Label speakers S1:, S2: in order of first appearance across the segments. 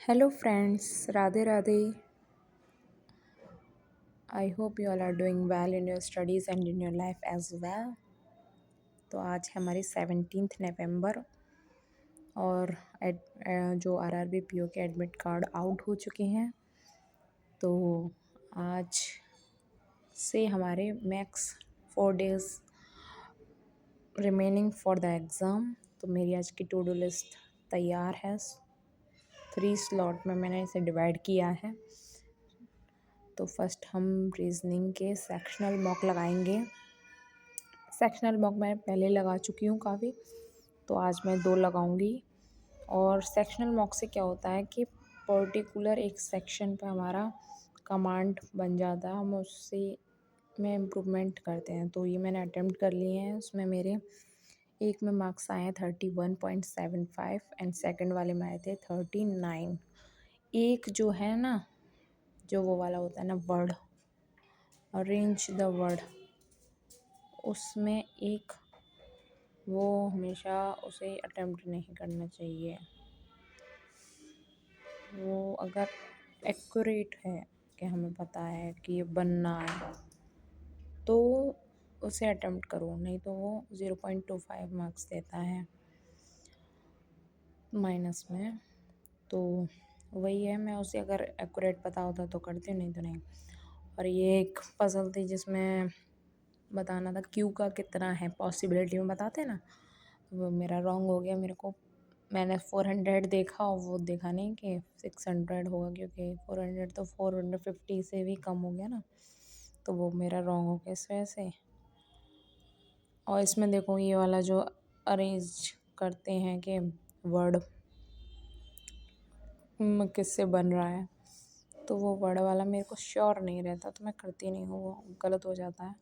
S1: Hello friends, Radhe Radhe. I hope you all are doing well in your studies and in your life as well. तो आज है हमारी 17 नवंबर और जो RRB PO के admit card out हो चुके हैं। तो आज से हमारे max 4 days remaining for the exam. तो मेरी आज की टू डू लिस्ट तैयार है। 3 स्लॉट में मैंने इसे डिवाइड किया है। तो फर्स्ट हम रीजनिंग के सेक्शनल मॉक लगाएंगे। सेक्शनल मॉक मैं पहले लगा चुकी हूँ काफ़ी, तो आज मैं 2 लगाऊंगी। और सेक्शनल मॉक से क्या होता है कि पर्टिकुलर एक सेक्शन पे हमारा कमांड बन जाता है, हम उससे में इम्प्रूवमेंट करते हैं। तो ये मैंने अटेम्प्ट कर लिए हैं। उसमें मेरे एक में मार्क्स आए हैं 31.75 एंड सेकंड वाले में आए थे 39। एक जो है ना, जो वो वाला होता है ना, वर्ड अरेंज द वर्ड, उसमें एक वो हमेशा उसे अटेम्प्ट नहीं करना चाहिए। वो अगर एक्यूरेट है कि हमें पता है कि ये बनना है तो उसे अटेम्प्ट करो, नहीं तो वो 0.25 मार्क्स देता है माइनस में। तो वही है, मैं उसे अगर एक्यूरेट पता होता तो करती हूँ, नहीं तो नहीं। और ये एक पजल थी जिसमें बताना था क्यू का कितना है, पॉसिबिलिटी में बताते हैं ना। वो मेरा रॉन्ग हो गया। मेरे को मैंने 400 देखा और वो देखा नहीं कि 600 होगा, क्योंकि 400 तो 450 से भी कम हो गया ना, तो वो मेरा रॉन्ग हो गया इस वजह से। और इसमें देखो ये वाला जो अरेंज करते हैं कि वर्ड किससे बन रहा है, तो वो वर्ड वाला मेरे को श्योर नहीं रहता, तो मैं करती नहीं हूँ, वो गलत हो जाता है।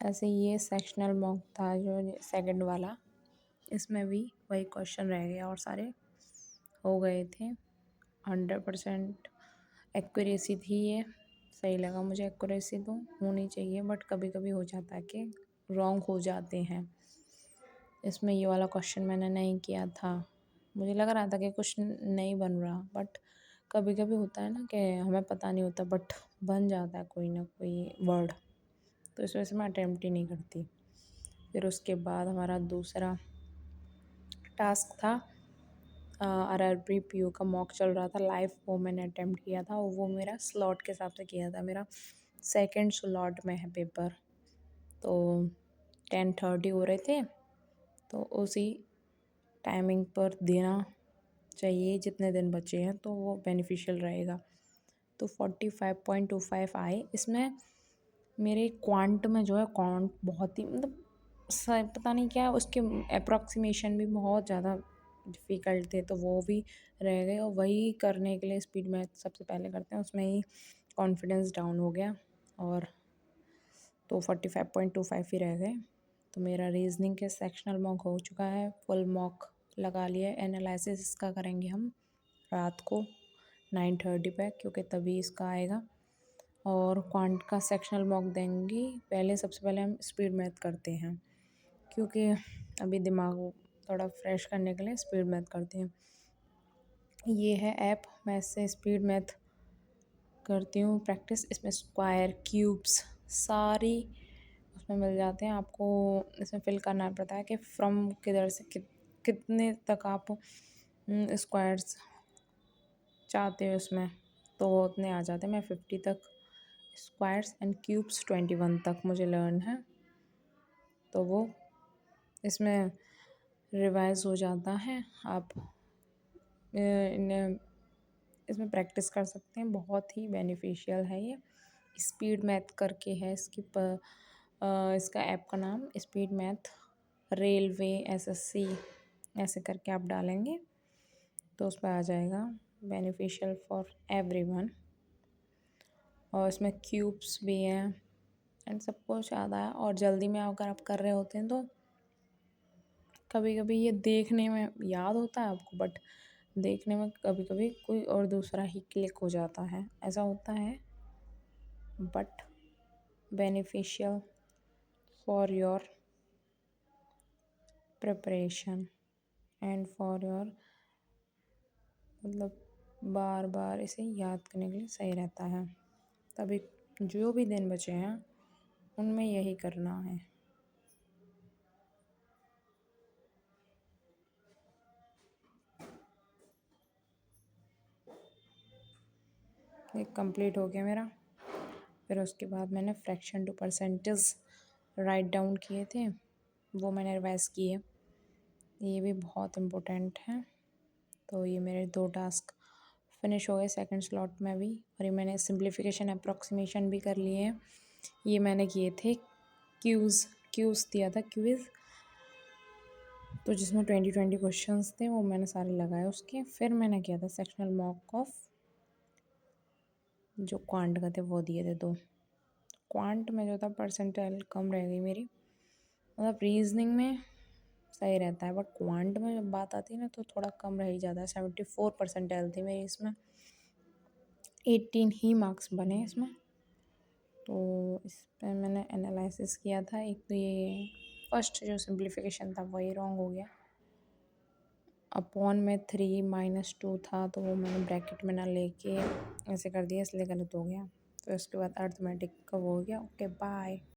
S1: ऐसे ये सेक्शनल मॉक था जो सेकंड वाला, इसमें भी वही क्वेश्चन रह गया और सारे हो गए थे। 100% एक्यूरेसी थी ये। सही लगा मुझे, एक्यूरेसी तो होनी चाहिए, बट कभी कभी हो जाता है कि रॉन्ग हो जाते हैं। इसमें ये वाला क्वेश्चन मैंने नहीं किया था, मुझे लग रहा था कि कुछ नहीं बन रहा, बट कभी कभी होता है ना कि हमें पता नहीं होता बट बन जाता है कोई ना कोई वर्ड, तो इस वजह से मैं अटेम्प्ट ही नहीं करती। फिर उसके बाद हमारा दूसरा टास्क था आरआरबी पीओ का मॉक चल रहा था लाइव, वो मैंने अटेम्प्ट किया था। वो मेरा स्लॉट के हिसाब से किया था, मेरा सेकंड स्लॉट में है पेपर। तो 10:30 हो रहे थे, तो उसी टाइमिंग पर देना चाहिए जितने दिन बचे हैं, तो वो बेनिफिशियल रहेगा। तो 45.25 आए। इसमें मेरे क्वांट में जो है, क्वांट बहुत ही मतलब पता नहीं क्या, उसके अप्रॉक्सीमेशन भी बहुत ज़्यादा डिफ़िकल्ट थे, तो वो भी रह गए। और वही करने के लिए स्पीड मैथ सबसे पहले करते हैं, उसमें ही कॉन्फिडेंस डाउन हो गया, और तो 45.25 ही रह गए। तो मेरा रीजनिंग के सेक्शनल मॉक हो चुका है, फुल मॉक लगा लिया। एनालिसिस इसका करेंगे हम रात को 9:30 पे, क्योंकि तभी इसका आएगा। और क्वांट का सेक्शनल मॉक देंगी। पहले सबसे पहले हम स्पीड मैथ करते हैं, क्योंकि अभी दिमाग थोड़ा फ्रेश करने के लिए स्पीड मैथ करते हैं। ये है ऐप, मैं इससे स्पीड मैथ करती हूँ प्रैक्टिस। इसमें स्क्वायर, क्यूब्स सारी उसमें मिल जाते हैं आपको। इसमें फिल करना पड़ता है कि फ्रॉम किधर से कितने तक आप स्क्वायर्स चाहते हो इसमें, तो वो उतने आ जाते हैं। मैं 50 तक स्क्वायर्स एंड क्यूब्स 21 तक मुझे लर्न है, तो वो इसमें रिवाइज हो जाता है। आप इसमें प्रैक्टिस कर सकते हैं, बहुत ही बेनिफिशियल है ये। स्पीड मैथ करके है इसका ऐप का नाम, स्पीड मैथ रेलवे एसएससी ऐसे करके आप डालेंगे तो उस पर आ जाएगा। Beneficial for everyone. और इसमें क्यूब्स भी हैं एंड सब कुछ आता है। और जल्दी में अगर आप कर रहे होते हैं तो कभी कभी ये देखने में याद होता है आपको, बट देखने में कभी कभी कोई और दूसरा ही क्लिक हो जाता है, ऐसा होता है। But beneficial for your preparation and for your मतलब बार बार इसे याद करने के लिए सही रहता है। तभी जो भी दिन बचे हैं उनमें यही करना है। ये कंप्लीट हो गया मेरा। फिर उसके बाद मैंने fraction to percentage write down किए थे, वो मैंने रिवाइज किए। ये भी बहुत इम्पोर्टेंट है। तो ये मेरे 2 टास्क फिनिश हो गए सेकंड स्लॉट में भी। और ये मैंने सिंप्लीफिकेशन अप्रॉक्सीमेशन भी कर लिए हैं। ये मैंने किए थे क्यूज़ दिया था क्विज़, तो जिसमें 20 क्वेश्चंस थे वो मैंने सारे लगाए उसके। फिर मैंने किया था सेक्शनल मॉक ऑफ, जो क्वांट का थे वो दिए थे 2। क्वांट में जो था परसेंटाइल कम रह गई मेरी, मतलब रीजनिंग में सही रहता है बट क्वांट में जब बात आती है ना तो थोड़ा कम रह ही जाता है। 74 परसेंटाइल थी मेरी इसमें, 18 ही मार्क्स बने इसमें। तो इस पर मैंने एनालिसिस किया था। एक तो ये फर्स्ट जो सिंप्लीफिकेशन था वही रॉन्ग हो गया। अपॉन में 3 - 2 था तो वो मैंने ब्रैकेट में ना लेके ऐसे कर दिया, इसलिए गलत हो गया। तो इसके बाद अर्थमेटिक का वो हो गया। Okay bye.